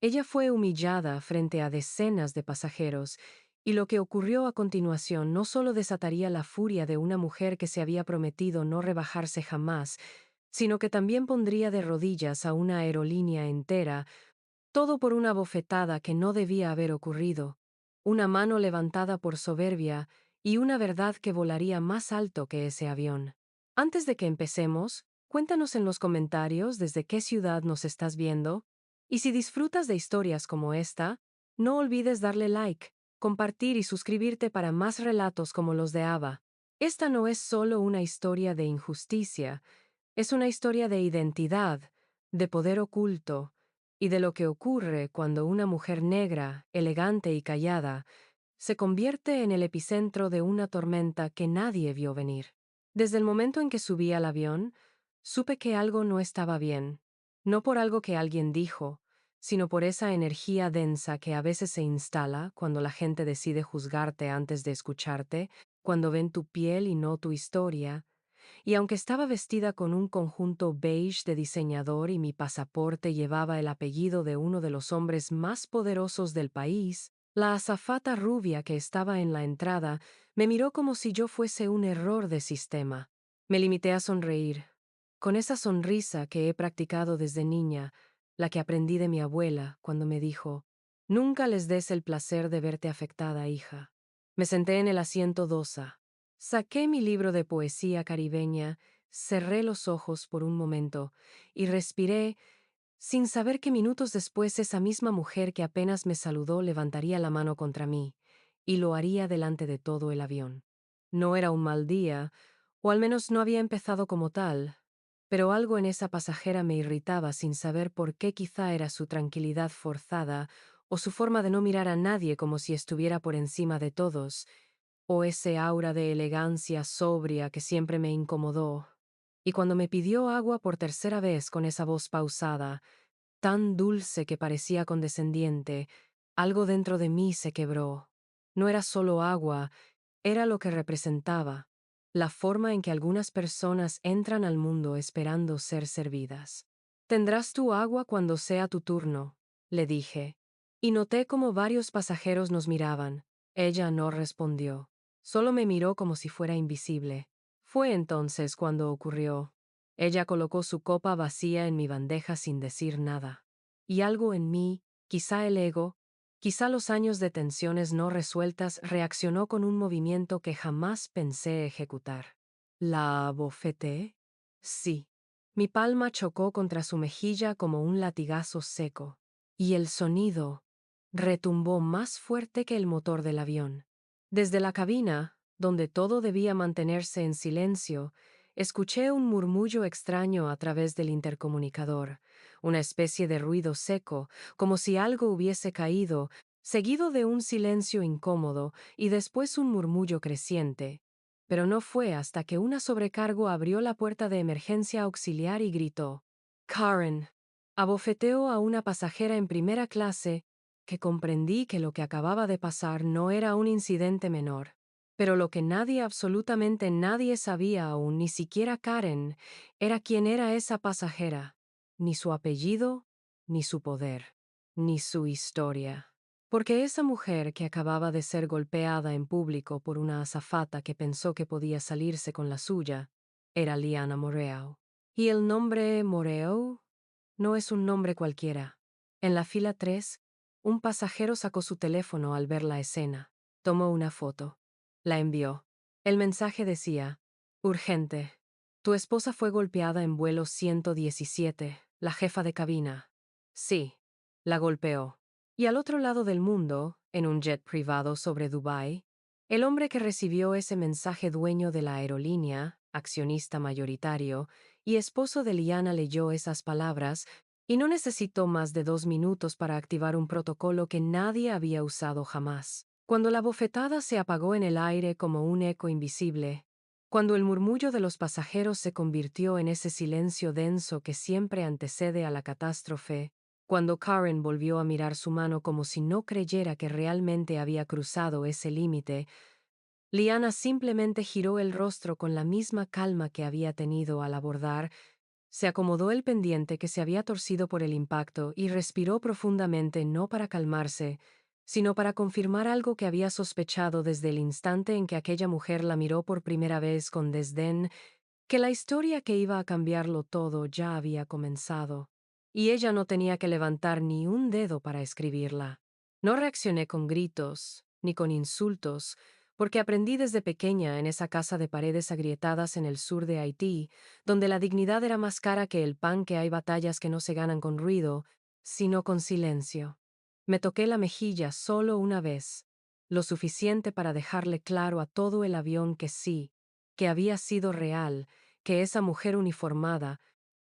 Ella fue humillada frente a decenas de pasajeros, y lo que ocurrió a continuación no solo desataría la furia de una mujer que se había prometido no rebajarse jamás, sino que también pondría de rodillas a una aerolínea entera, todo por una bofetada que no debía haber ocurrido, una mano levantada por soberbia y una verdad que volaría más alto que ese avión. Antes de que empecemos, cuéntanos en los comentarios desde qué ciudad nos estás viendo, y si disfrutas de historias como esta, no olvides darle like, compartir y suscribirte para más relatos como los de Ava. Esta no es solo una historia de injusticia, es una historia de identidad, de poder oculto, y de lo que ocurre cuando una mujer negra, elegante y callada, se convierte en el epicentro de una tormenta que nadie vio venir. Desde el momento en que subí al avión, supe que algo no estaba bien, no por algo que alguien dijo, sino por esa energía densa que a veces se instala cuando la gente decide juzgarte antes de escucharte, cuando ven tu piel y no tu historia, y aunque estaba vestida con un conjunto beige de diseñador y mi pasaporte llevaba el apellido de uno de los hombres más poderosos del país, la azafata rubia que estaba en la entrada me miró como si yo fuese un error de sistema. Me limité a sonreír, con esa sonrisa que he practicado desde niña, la que aprendí de mi abuela cuando me dijo: «Nunca les des el placer de verte afectada, hija». Me senté en el asiento dosa. Saqué mi libro de poesía caribeña, cerré los ojos por un momento y respiré, sin saber que minutos después esa misma mujer que apenas me saludó levantaría la mano contra mí, y lo haría delante de todo el avión. No era un mal día, o al menos no había empezado como tal, pero algo en esa pasajera me irritaba sin saber por qué. Quizá era su tranquilidad forzada, o su forma de no mirar a nadie como si estuviera por encima de todos, o ese aura de elegancia sobria que siempre me incomodó. Y cuando me pidió agua por tercera vez con esa voz pausada, tan dulce que parecía condescendiente, algo dentro de mí se quebró. No era solo agua, era lo que representaba, la forma en que algunas personas entran al mundo esperando ser servidas. «Tendrás tu agua cuando sea tu turno», le dije, y noté cómo varios pasajeros nos miraban. Ella no respondió. Solo me miró como si fuera invisible. Fue entonces cuando ocurrió. Ella colocó su copa vacía en mi bandeja sin decir nada. Y algo en mí, quizá el ego, quizá los años de tensiones no resueltas, reaccionó con un movimiento que jamás pensé ejecutar. ¿La abofeteé? Sí. Mi palma chocó contra su mejilla como un latigazo seco. Y el sonido retumbó más fuerte que el motor del avión. Desde la cabina, donde todo debía mantenerse en silencio, escuché un murmullo extraño a través del intercomunicador, una especie de ruido seco, como si algo hubiese caído, seguido de un silencio incómodo y después un murmullo creciente. Pero no fue hasta que una sobrecargo abrió la puerta de emergencia auxiliar y gritó: «Karen». Abofeteó a una pasajera en primera clase, que comprendí que lo que acababa de pasar no era un incidente menor. Pero lo que nadie, absolutamente nadie sabía aún, ni siquiera Karen, era quién era esa pasajera, ni su apellido, ni su poder, ni su historia. Porque esa mujer que acababa de ser golpeada en público por una azafata que pensó que podía salirse con la suya, era Liana Moreo. Y el nombre Moreo no es un nombre cualquiera. En la fila 3, un pasajero sacó su teléfono al ver la escena. Tomó una foto. La envió. El mensaje decía: «Urgente. Tu esposa fue golpeada en vuelo 117, la jefa de cabina». Sí, la golpeó. Y al otro lado del mundo, en un jet privado sobre Dubái, el hombre que recibió ese mensaje, dueño de la aerolínea, accionista mayoritario, y esposo de Liana, leyó esas palabras y no necesitó más de 2 minutos para activar un protocolo que nadie había usado jamás. Cuando la bofetada se apagó en el aire como un eco invisible, cuando el murmullo de los pasajeros se convirtió en ese silencio denso que siempre antecede a la catástrofe, cuando Karen volvió a mirar su mano como si no creyera que realmente había cruzado ese límite, Liana simplemente giró el rostro con la misma calma que había tenido al abordar, Se acomodó el pendiente que se había torcido por el impacto y respiró profundamente, no para calmarse, sino para confirmar algo que había sospechado desde el instante en que aquella mujer la miró por primera vez con desdén, que la historia que iba a cambiarlo todo ya había comenzado, y ella no tenía que levantar ni un dedo para escribirla. No reaccioné con gritos, ni con insultos, porque aprendí desde pequeña en esa casa de paredes agrietadas en el sur de Haití, donde la dignidad era más cara que el pan, que hay batallas que no se ganan con ruido, sino con silencio. Me toqué la mejilla solo una vez, lo suficiente para dejarle claro a todo el avión que sí, que había sido real, que esa mujer uniformada,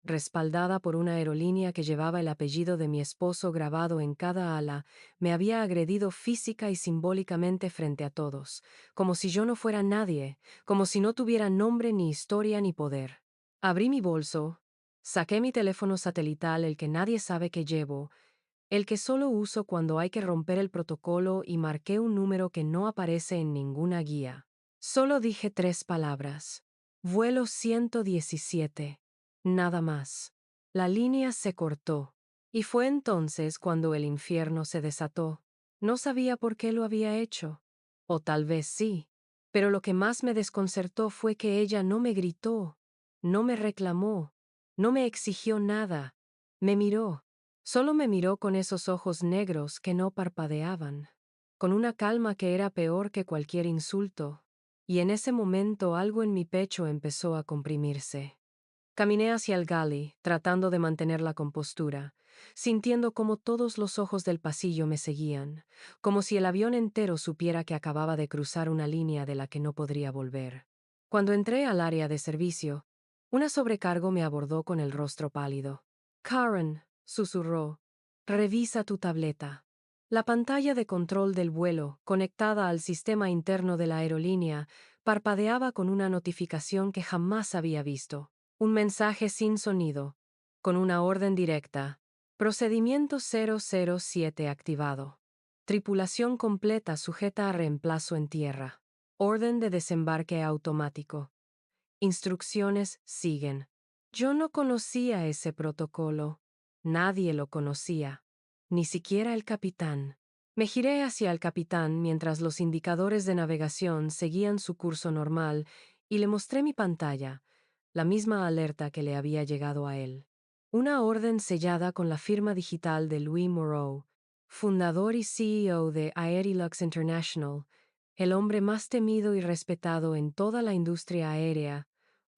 respaldada por una aerolínea que llevaba el apellido de mi esposo grabado en cada ala, me había agredido física y simbólicamente frente a todos, como si yo no fuera nadie, como si no tuviera nombre, ni historia, ni poder. Abrí mi bolso, saqué mi teléfono satelital, el que nadie sabe que llevo, el que solo uso cuando hay que romper el protocolo, y marqué un número que no aparece en ninguna guía. Solo dije 3 palabras. Vuelo 117. Nada más. La línea se cortó. Y fue entonces cuando el infierno se desató. No sabía por qué lo había hecho. O tal vez sí. Pero lo que más me desconcertó fue que ella no me gritó, no me reclamó, no me exigió nada. Me miró. Solo me miró con esos ojos negros que no parpadeaban, con una calma que era peor que cualquier insulto, y en ese momento algo en mi pecho empezó a comprimirse. Caminé hacia el galley, tratando de mantener la compostura, sintiendo como todos los ojos del pasillo me seguían, como si el avión entero supiera que acababa de cruzar una línea de la que no podría volver. Cuando entré al área de servicio, una sobrecargo me abordó con el rostro pálido. Karen, susurró, revisa tu tableta. La pantalla de control del vuelo, conectada al sistema interno de la aerolínea, parpadeaba con una notificación que jamás había visto. Un mensaje sin sonido, con una orden directa. Procedimiento 007 activado. Tripulación completa sujeta a reemplazo en tierra. Orden de desembarque automático. Instrucciones siguen. Yo no conocía ese protocolo. Nadie lo conocía. Ni siquiera el capitán. Me giré hacia el capitán mientras los indicadores de navegación seguían su curso normal y le mostré mi pantalla, la misma alerta que le había llegado a él. Una orden sellada con la firma digital de Louis Moreau, fundador y CEO de Aerilux International, el hombre más temido y respetado en toda la industria aérea,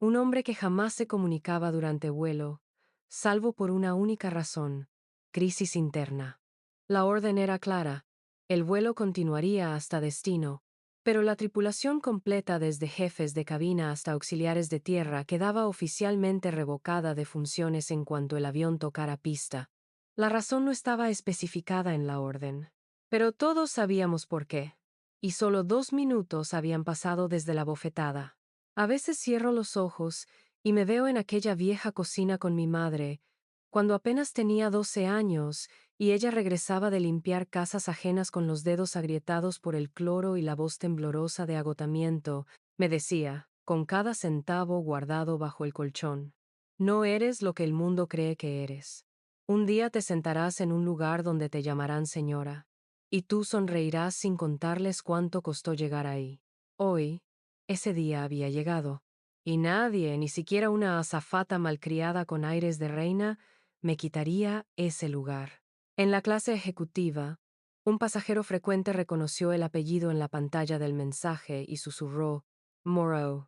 un hombre que jamás se comunicaba durante vuelo, salvo por una única razón: crisis interna. La orden era clara: el vuelo continuaría hasta destino, pero la tripulación completa, desde jefes de cabina hasta auxiliares de tierra, quedaba oficialmente revocada de funciones en cuanto el avión tocara pista. La razón no estaba especificada en la orden, pero todos sabíamos por qué, y solo 2 minutos habían pasado desde la bofetada. A veces cierro los ojos y me veo en aquella vieja cocina con mi madre, cuando apenas tenía 12 años, y ella regresaba de limpiar casas ajenas con los dedos agrietados por el cloro, y la voz temblorosa de agotamiento me decía, con cada centavo guardado bajo el colchón: no eres lo que el mundo cree que eres. Un día te sentarás en un lugar donde te llamarán señora, y tú sonreirás sin contarles cuánto costó llegar ahí. Hoy, ese día había llegado, y nadie, ni siquiera una azafata malcriada con aires de reina, me quitaría ese lugar. En la clase ejecutiva, un pasajero frecuente reconoció el apellido en la pantalla del mensaje y susurró: Moreau.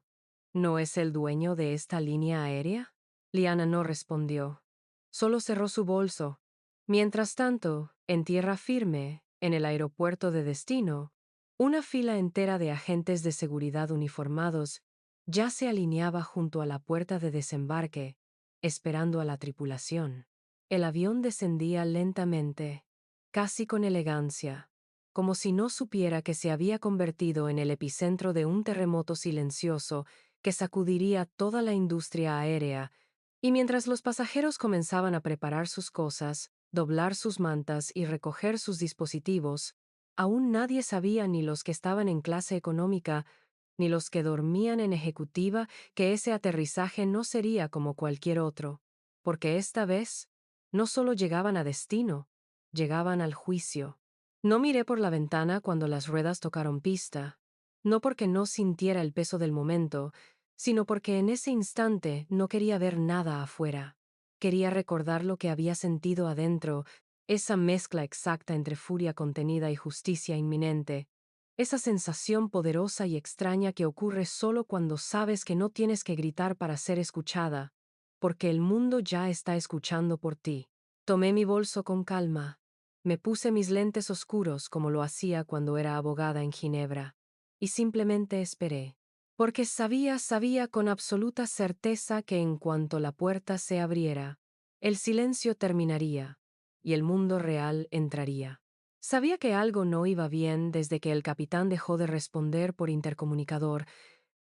¿No es el dueño de esta línea aérea? Liana no respondió. Solo cerró su bolso. Mientras tanto, en tierra firme, en el aeropuerto de destino, una fila entera de agentes de seguridad uniformados ya se alineaba junto a la puerta de desembarque, esperando a la tripulación. El avión descendía lentamente, casi con elegancia, como si no supiera que se había convertido en el epicentro de un terremoto silencioso que sacudiría toda la industria aérea, y mientras los pasajeros comenzaban a preparar sus cosas, doblar sus mantas y recoger sus dispositivos, aún nadie sabía, ni los que estaban en clase económica, ni los que dormían en ejecutiva, que ese aterrizaje no sería como cualquier otro. porque esta vez no solo llegaban a destino, llegaban al juicio. No miré por la ventana cuando las ruedas tocaron pista, no porque no sintiera el peso del momento, sino porque en ese instante no quería ver nada afuera. Quería recordar lo que había sentido adentro, esa mezcla exacta entre furia contenida y justicia inminente, esa sensación poderosa y extraña que ocurre solo cuando sabes que no tienes que gritar para ser escuchada, porque el mundo ya está escuchando por ti. Tomé mi bolso con calma. Me puse mis lentes oscuros como lo hacía cuando era abogada en Ginebra, y simplemente esperé. Porque sabía con absoluta certeza que en cuanto la puerta se abriera, el silencio terminaría, y el mundo real entraría. Sabía que algo no iba bien desde que el capitán dejó de responder por intercomunicador,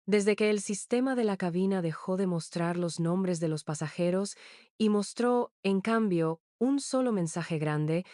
desde que el sistema de la cabina dejó de mostrar los nombres de los pasajeros y mostró, en cambio, un solo mensaje grande,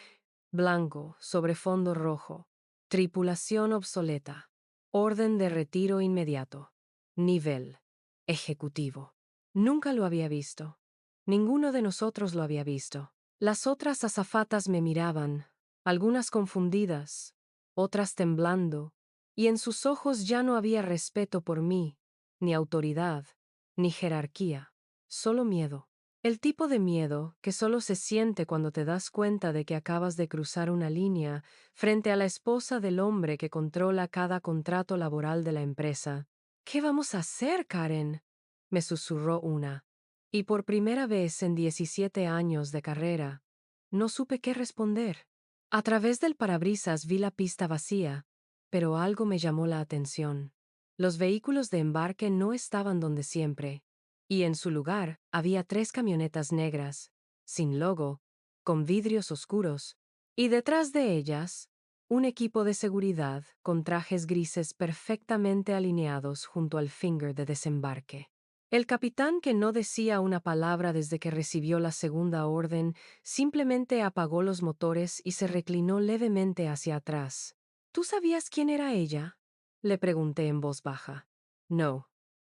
blanco, sobre fondo rojo. Tripulación obsoleta. Orden de retiro inmediato. Nivel. Ejecutivo. Nunca lo había visto. Ninguno de nosotros lo había visto. Las otras azafatas me miraban, algunas confundidas, otras temblando, y en sus ojos ya no había respeto por mí, ni autoridad, ni jerarquía, solo miedo. El tipo de miedo que solo se siente cuando te das cuenta de que acabas de cruzar una línea frente a la esposa del hombre que controla cada contrato laboral de la empresa. ¿Qué vamos a hacer, Karen?, me susurró una. Y por primera vez en 17 años de carrera, no supe qué responder. A través del parabrisas vi la pista vacía, pero algo me llamó la atención. Los vehículos de embarque no estaban donde siempre, y en su lugar había 3 camionetas negras, sin logo, con vidrios oscuros, y detrás de ellas, un equipo de seguridad con trajes grises perfectamente alineados junto al finger de desembarque. El capitán, que no decía una palabra desde que recibió la segunda orden, simplemente apagó los motores y se reclinó levemente hacia atrás. ¿Tú sabías quién era ella?, le pregunté en voz baja. No,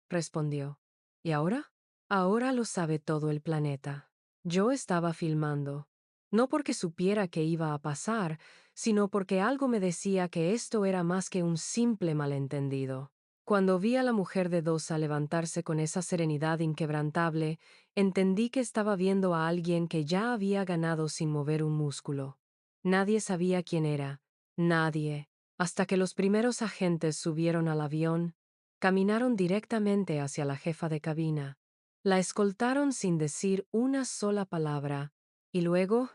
respondió. ¿Y ahora? Ahora lo sabe todo el planeta. Yo estaba filmando. No porque supiera que iba a pasar, sino porque algo me decía que esto era más que un simple malentendido. Cuando vi a la mujer de Dosa levantarse con esa serenidad inquebrantable, entendí que estaba viendo a alguien que ya había ganado sin mover un músculo. Nadie sabía quién era, nadie, hasta que los primeros agentes subieron al avión, caminaron directamente hacia la jefa de cabina, la escoltaron sin decir una sola palabra, y luego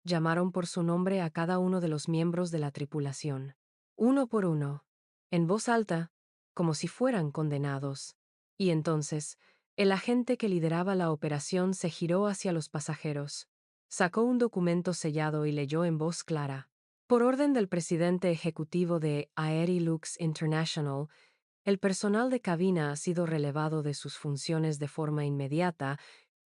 llamaron por su nombre a cada uno de los miembros de la tripulación, uno por uno, en voz alta, como si fueran condenados. Y entonces, el agente que lideraba la operación se giró hacia los pasajeros, sacó un documento sellado y leyó en voz clara. Por orden del presidente ejecutivo de Aerilux International, el personal de cabina ha sido relevado de sus funciones de forma inmediata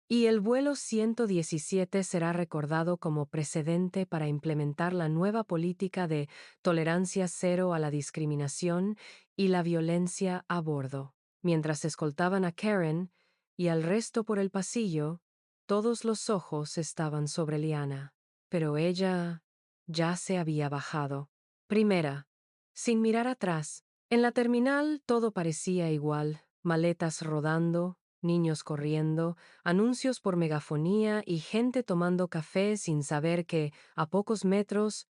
y el vuelo 117 será recordado como precedente para implementar la nueva política de tolerancia cero a la discriminación y la violencia a bordo. Mientras escoltaban a Karen y al resto por el pasillo, todos los ojos estaban sobre Liana. Pero ella ya se había bajado. Primera, sin mirar atrás. En la terminal todo parecía igual, maletas rodando, niños corriendo, anuncios por megafonía y gente tomando café sin saber que, a pocos metros,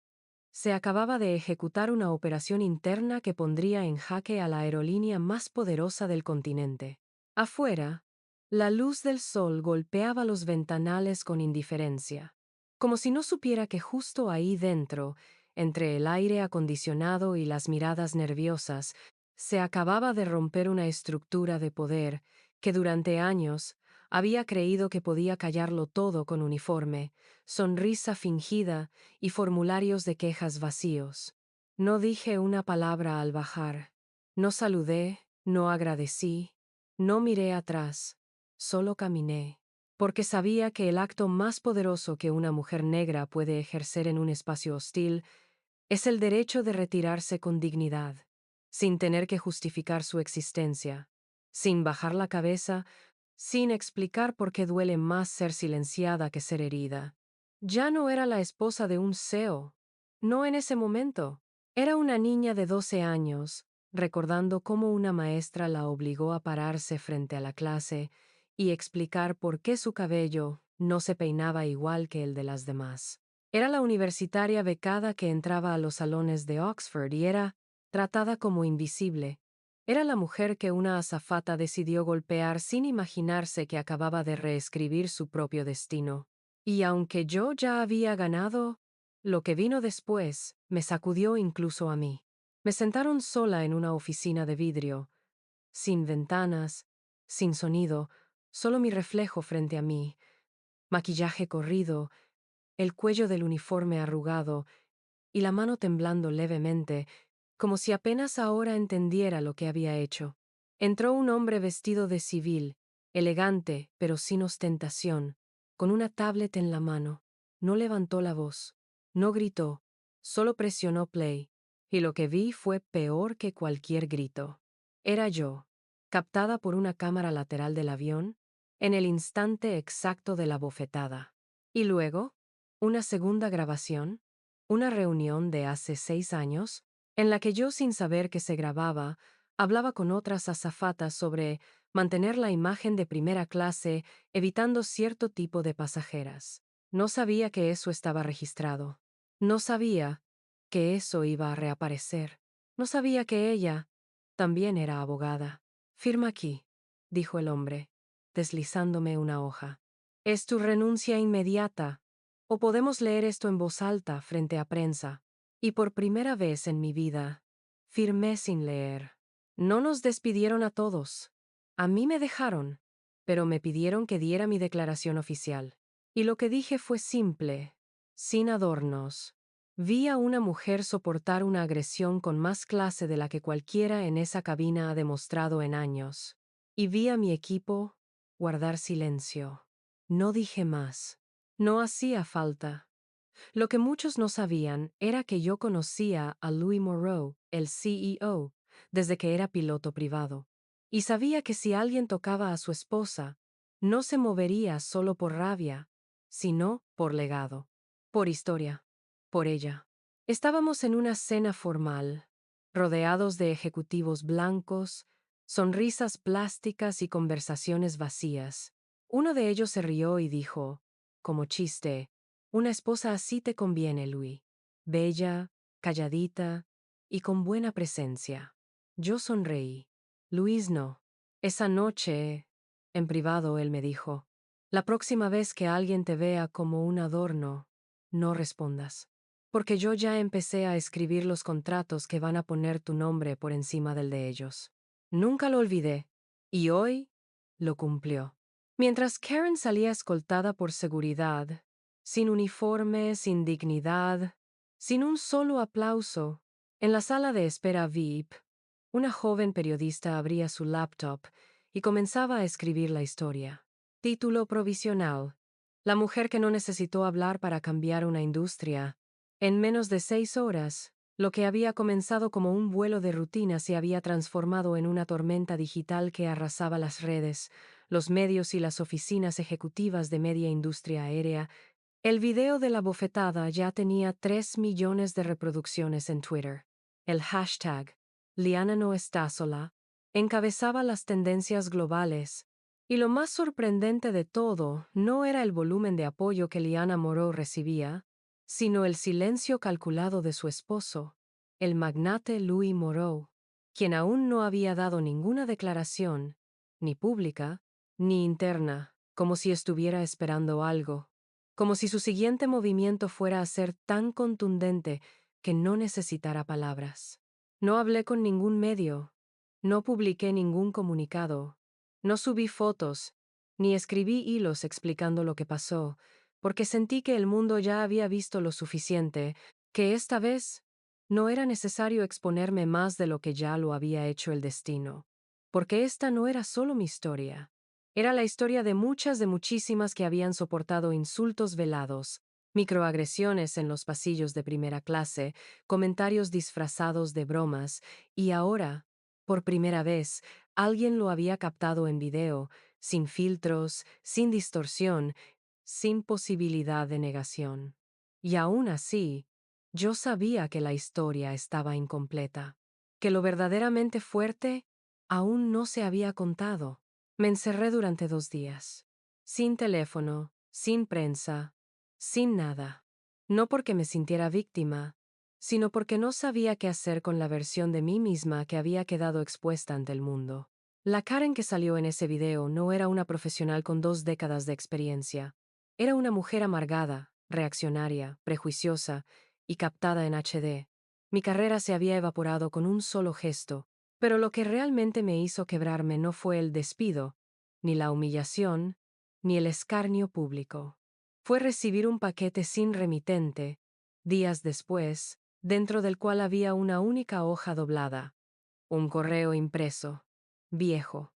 se acababa de ejecutar una operación interna que pondría en jaque a la aerolínea más poderosa del continente. Afuera, la luz del sol golpeaba los ventanales con indiferencia, como si no supiera que justo ahí dentro, entre el aire acondicionado y las miradas nerviosas, se acababa de romper una estructura de poder que durante años había creído que podía callarlo todo con uniforme, sonrisa fingida y formularios de quejas vacíos. No dije una palabra al bajar. No saludé, no agradecí, no miré atrás, solo caminé, porque sabía que el acto más poderoso que una mujer negra puede ejercer en un espacio hostil es el derecho de retirarse con dignidad, sin tener que justificar su existencia, sin bajar la cabeza, sin explicar por qué duele más ser silenciada que ser herida. Ya no era la esposa de un CEO. No en ese momento. Era una niña de 12 años, recordando cómo una maestra la obligó a pararse frente a la clase y explicar por qué su cabello no se peinaba igual que el de las demás. Era la universitaria becada que entraba a los salones de Oxford y era tratada como invisible. Era la mujer que una azafata decidió golpear sin imaginarse que acababa de reescribir su propio destino. Y aunque yo ya había ganado, lo que vino después me sacudió incluso a mí. Me sentaron sola en una oficina de vidrio, sin ventanas, sin sonido, solo mi reflejo frente a mí, maquillaje corrido, el cuello del uniforme arrugado y la mano temblando levemente, como si apenas ahora entendiera lo que había hecho. Entró un hombre vestido de civil, elegante pero sin ostentación, con una tablet en la mano. No levantó la voz, no gritó, solo presionó play, y lo que vi fue peor que cualquier grito. Era yo, captada por una cámara lateral del avión, en el instante exacto de la bofetada. Y luego, una segunda grabación, una reunión de hace 6 años, en la que yo, sin saber que se grababa, hablaba con otras azafatas sobre mantener la imagen de primera clase evitando cierto tipo de pasajeras. No sabía que eso estaba registrado. No sabía que eso iba a reaparecer. No sabía que ella también era abogada. Firma aquí, dijo el hombre, deslizándome una hoja. Es tu renuncia inmediata. O podemos leer esto en voz alta frente a prensa. Y por primera vez en mi vida, firmé sin leer. No nos despidieron a todos. A mí me dejaron, pero me pidieron que diera mi declaración oficial. Y lo que dije fue simple, sin adornos. Vi a una mujer soportar una agresión con más clase de la que cualquiera en esa cabina ha demostrado en años. Y vi a mi equipo guardar silencio. No dije más. No hacía falta. Lo que muchos no sabían era que yo conocía a Louis Moreau, el CEO, desde que era piloto privado. Y sabía que si alguien tocaba a su esposa, no se movería solo por rabia, sino por legado, por historia, por ella. Estábamos en una cena formal, rodeados de ejecutivos blancos, sonrisas plásticas y conversaciones vacías. Uno de ellos se rió y dijo, como chiste, una esposa así te conviene, Louis. Bella, calladita y con buena presencia. Yo sonreí. Luis no. Esa noche, en privado, él me dijo, la próxima vez que alguien te vea como un adorno, no respondas. Porque yo ya empecé a escribir los contratos que van a poner tu nombre por encima del de ellos. Nunca lo olvidé. Y hoy lo cumplió. Mientras Karen salía escoltada por seguridad, sin uniforme, sin dignidad, sin un solo aplauso, en la sala de espera VIP, una joven periodista abría su laptop y comenzaba a escribir la historia. Título provisional: La mujer que no necesitó hablar para cambiar una industria. En menos de 6 horas, lo que había comenzado como un vuelo de rutina se había transformado en una tormenta digital que arrasaba las redes, los medios y las oficinas ejecutivas de media industria aérea. El video de la bofetada ya tenía 3 millones de reproducciones en Twitter. El hashtag Liana no está sola encabezaba las tendencias globales. Y lo más sorprendente de todo no era el volumen de apoyo que Liana Moreau recibía, sino el silencio calculado de su esposo, el magnate Louis Moreau, quien aún no había dado ninguna declaración, ni pública, ni interna, como si estuviera esperando algo, como si su siguiente movimiento fuera a ser tan contundente que no necesitara palabras. No hablé con ningún medio, no publiqué ningún comunicado, no subí fotos, ni escribí hilos explicando lo que pasó, porque sentí que el mundo ya había visto lo suficiente, que esta vez no era necesario exponerme más de lo que ya lo había hecho el destino, porque esta no era solo mi historia. Era la historia de muchísimas que habían soportado insultos velados, microagresiones en los pasillos de primera clase, comentarios disfrazados de bromas, y ahora, por primera vez, alguien lo había captado en video, sin filtros, sin distorsión, sin posibilidad de negación. Y aún así, yo sabía que la historia estaba incompleta, que lo verdaderamente fuerte aún no se había contado. Me encerré durante 2 días, sin teléfono, sin prensa, sin nada. No porque me sintiera víctima, sino porque no sabía qué hacer con la versión de mí misma que había quedado expuesta ante el mundo. La Karen que salió en ese video no era una profesional con 2 décadas de experiencia. Era una mujer amargada, reaccionaria, prejuiciosa y captada en HD. Mi carrera se había evaporado con un solo gesto, pero lo que realmente me hizo quebrarme no fue el despido, ni la humillación, ni el escarnio público. Fue recibir un paquete sin remitente, días después, dentro del cual había una única hoja doblada, un correo impreso, viejo,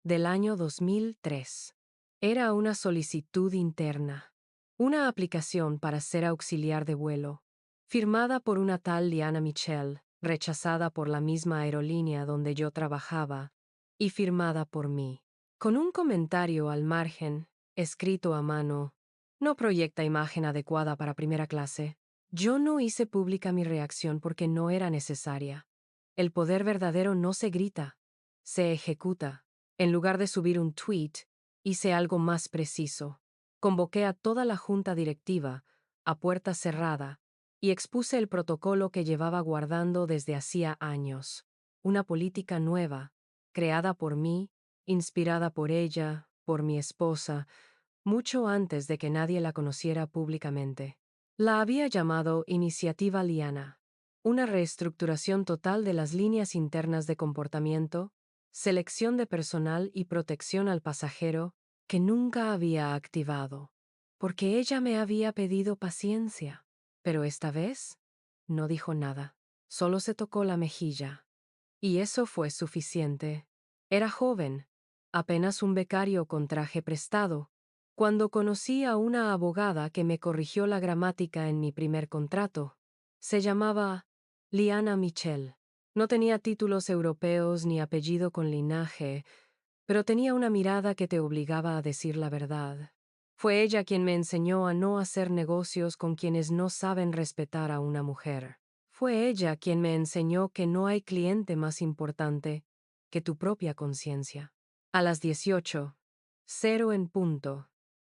del año 2003. Era una solicitud interna, una aplicación para ser auxiliar de vuelo, firmada por una tal Liana Michel, rechazada por la misma aerolínea donde yo trabajaba, y firmada por mí. Con un comentario al margen, escrito a mano, no proyecta imagen adecuada para primera clase. Yo no hice pública mi reacción porque no era necesaria. El poder verdadero no se grita, se ejecuta. En lugar de subir un tweet, hice algo más preciso. Convoqué a toda la junta directiva, a puerta cerrada, y expuse el protocolo que llevaba guardando desde hacía años. Una política nueva, creada por mí, inspirada por ella, por mi esposa, mucho antes de que nadie la conociera públicamente. La había llamado Iniciativa Liana, una reestructuración total de las líneas internas de comportamiento, selección de personal y protección al pasajero que nunca había activado, porque ella me había pedido paciencia. Pero esta vez no dijo nada, solo se tocó la mejilla. Y eso fue suficiente. Era joven, apenas un becario con traje prestado, cuando conocí a una abogada que me corrigió la gramática en mi primer contrato. Se llamaba Liana Michel. No tenía títulos europeos ni apellido con linaje, pero tenía una mirada que te obligaba a decir la verdad. Fue ella quien me enseñó a no hacer negocios con quienes no saben respetar a una mujer. Fue ella quien me enseñó que no hay cliente más importante que tu propia conciencia. A las 18:00 en punto,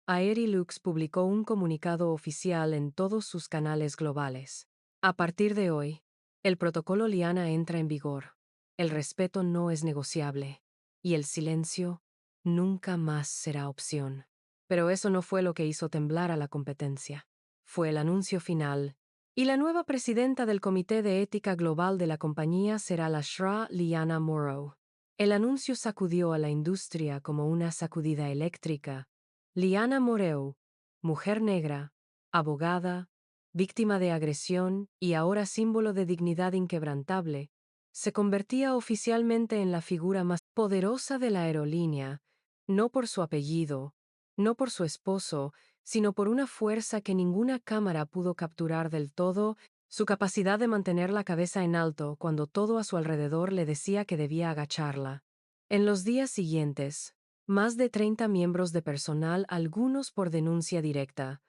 Aerilux publicó un comunicado oficial en todos sus canales globales. A partir de hoy, el protocolo Liana entra en vigor. El respeto no es negociable y el silencio nunca más será opción. Pero eso no fue lo que hizo temblar a la competencia. Fue el anuncio final, y la nueva presidenta del Comité de Ética Global de la compañía será la Shra Liana Morrow. El anuncio sacudió a la industria como una sacudida eléctrica. Liana Morrow, mujer negra, abogada, víctima de agresión y ahora símbolo de dignidad inquebrantable, se convertía oficialmente en la figura más poderosa de la aerolínea, no por su apellido, no por su esposo, sino por una fuerza que ninguna cámara pudo capturar del todo, su capacidad de mantener la cabeza en alto cuando todo a su alrededor le decía que debía agacharla. En los días siguientes, más de 30 miembros de personal, algunos por denuncia directa,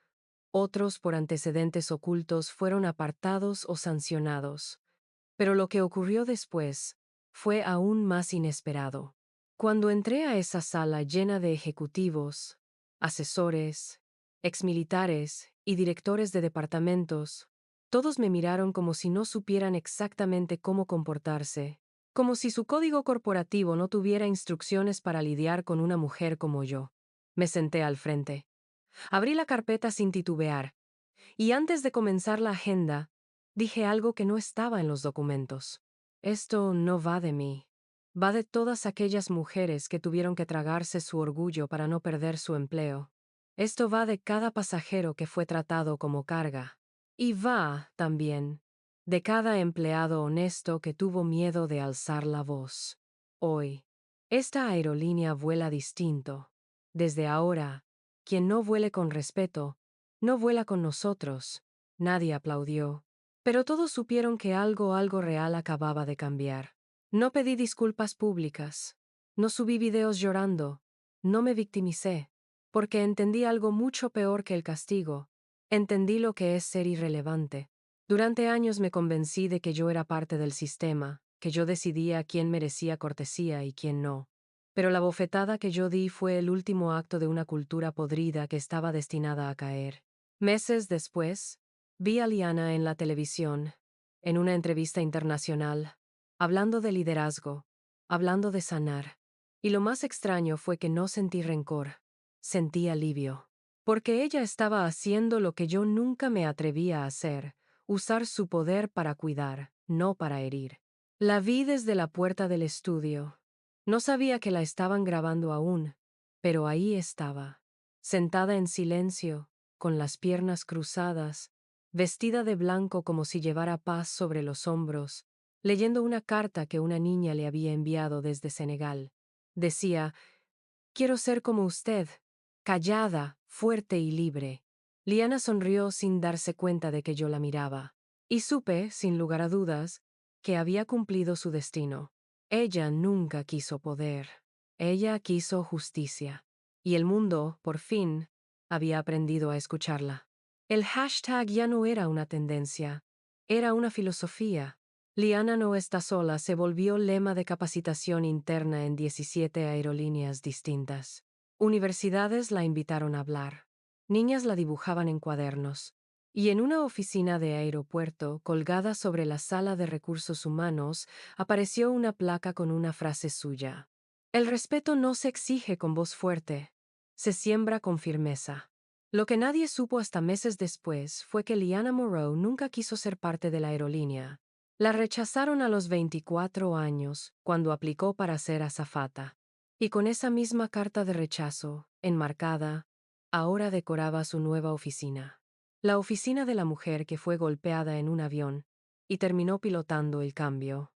otros por antecedentes ocultos, fueron apartados o sancionados. Pero lo que ocurrió después fue aún más inesperado. Cuando entré a esa sala llena de ejecutivos, asesores, exmilitares y directores de departamentos, todos me miraron como si no supieran exactamente cómo comportarse, como si su código corporativo no tuviera instrucciones para lidiar con una mujer como yo. Me senté al frente. Abrí la carpeta sin titubear, y antes de comenzar la agenda, dije algo que no estaba en los documentos. Esto no va de mí. Va de todas aquellas mujeres que tuvieron que tragarse su orgullo para no perder su empleo. Esto va de cada pasajero que fue tratado como carga. Y va, también, de cada empleado honesto que tuvo miedo de alzar la voz. Hoy, esta aerolínea vuela distinto. Desde ahora, quien no vuele con respeto, no vuela con nosotros. Nadie aplaudió. Pero todos supieron que algo real acababa de cambiar. No pedí disculpas públicas. No subí videos llorando. No me victimicé, porque entendí algo mucho peor que el castigo. Entendí lo que es ser irrelevante. Durante años me convencí de que yo era parte del sistema, que yo decidía quién merecía cortesía y quién no. Pero la bofetada que yo di fue el último acto de una cultura podrida que estaba destinada a caer. Meses después, vi a Liana en la televisión, en una entrevista internacional, hablando de liderazgo, hablando de sanar. Y lo más extraño fue que no sentí rencor, sentí alivio. Porque ella estaba haciendo lo que yo nunca me atrevía a hacer, usar su poder para cuidar, no para herir. La vi desde la puerta del estudio. No sabía que la estaban grabando aún, pero ahí estaba, sentada en silencio, con las piernas cruzadas, vestida de blanco como si llevara paz sobre los hombros, leyendo una carta que una niña le había enviado desde Senegal. Decía: quiero ser como usted, callada, fuerte y libre. Liana sonrió sin darse cuenta de que yo la miraba. Y supe, sin lugar a dudas, que había cumplido su destino. Ella nunca quiso poder. Ella quiso justicia. Y el mundo, por fin, había aprendido a escucharla. El hashtag ya no era una tendencia, era una filosofía. Liana no está sola se volvió lema de capacitación interna en 17 aerolíneas distintas. Universidades la invitaron a hablar. Niñas la dibujaban en cuadernos. Y en una oficina de aeropuerto, colgada sobre la sala de recursos humanos, apareció una placa con una frase suya. El respeto no se exige con voz fuerte, se siembra con firmeza. Lo que nadie supo hasta meses después fue que Liana Moreau nunca quiso ser parte de la aerolínea. La rechazaron a los 24 años, cuando aplicó para ser azafata. Y con esa misma carta de rechazo, enmarcada, ahora decoraba su nueva oficina. La oficina de la mujer que fue golpeada en un avión y terminó pilotando el cambio.